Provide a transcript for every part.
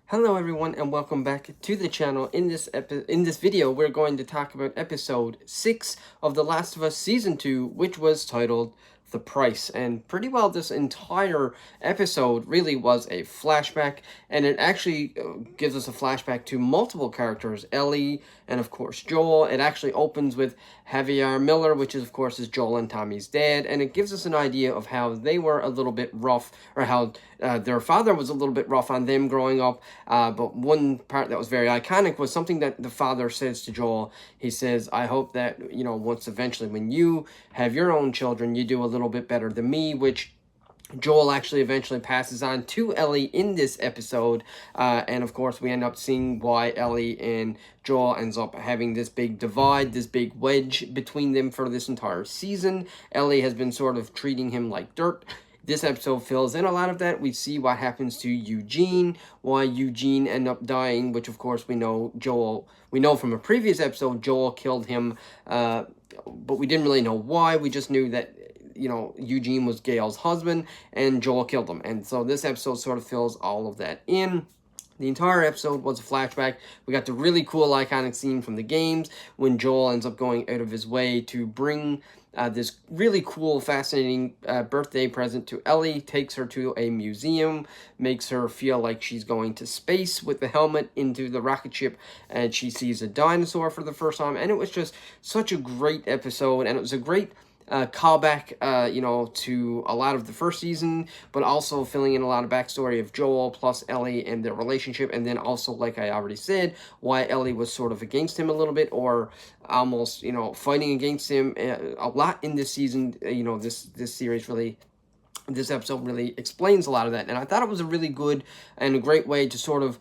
Hello everyone and welcome back to the channel. In this video we're going to talk about episode 6 of The Last of Us season 2, which was titled The Price. And pretty well this entire episode really was a flashback, and it actually gives us a flashback to multiple characters, Ellie and of course Joel. It actually opens with Javier Miller, which is of course is Joel and Tommy's dad, and it gives us an idea of how they were a little bit rough, or how their father was a little bit rough on them growing up. But one part that was very iconic was something that the father says to Joel. He says, I hope that, once eventually when you have your own children, you do a little bit better than me, which Joel actually eventually passes on to Ellie in this episode, and of course we end up seeing why Ellie and Joel ends up having this big divide, this big wedge between them for this entire season. Ellie has been sort of treating him like dirt. This episode fills in a lot of that. We see what happens to Eugene, why Eugene ended up dying, which of course we know from a previous episode, Joel killed him, but we didn't really know why. We just knew that Eugene was Gail's husband, and Joel killed him. And so this episode sort of fills all of that in. The entire episode was a flashback. We got the really cool iconic scene from the games when Joel ends up going out of his way to bring this really cool, fascinating birthday present to Ellie, takes her to a museum, makes her feel like she's going to space with the helmet into the rocket ship, and she sees a dinosaur for the first time. And it was just such a great episode, and it was a great callback, to a lot of the first season, but also filling in a lot of backstory of Joel plus Ellie and their relationship, and then also, like I already said, why Ellie was sort of against him a little bit, or almost, fighting against him a lot in this season. This series really, this episode really explains a lot of that, and I thought it was a really good and a great way to sort of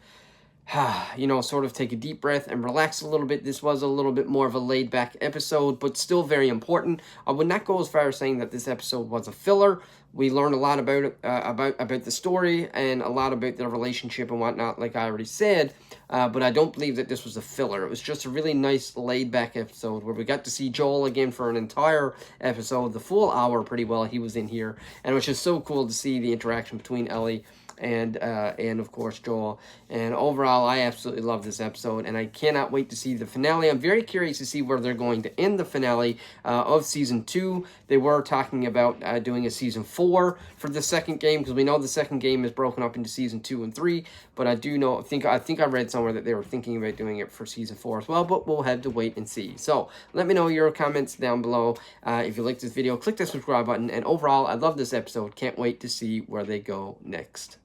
sort of take a deep breath and relax a little bit. This was a little bit more of a laid-back episode, but still very important. I would not go as far as saying that this episode was a filler. We learned a lot about it, about the story, and a lot about their relationship and whatnot, like I already said, but I don't believe that this was a filler. It was just a really nice laid-back episode where we got to see Joel again for an entire episode, the full hour pretty well he was in here, and it was just so cool to see the interaction between Ellie and of course Joel. And overall, I absolutely love this episode, and I cannot wait to see the finale. I'm very curious to see where they're going to end the finale of season 2. They were talking about doing a season 4 for the second game, because we know the second game is broken up into season 2 and 3, but I think I read somewhere that they were thinking about doing it for season 4 as well, but we'll have to wait and see. So let me know your comments down below. If you liked this video, click the subscribe button, and overall, I love this episode. Can't wait to see where they go next.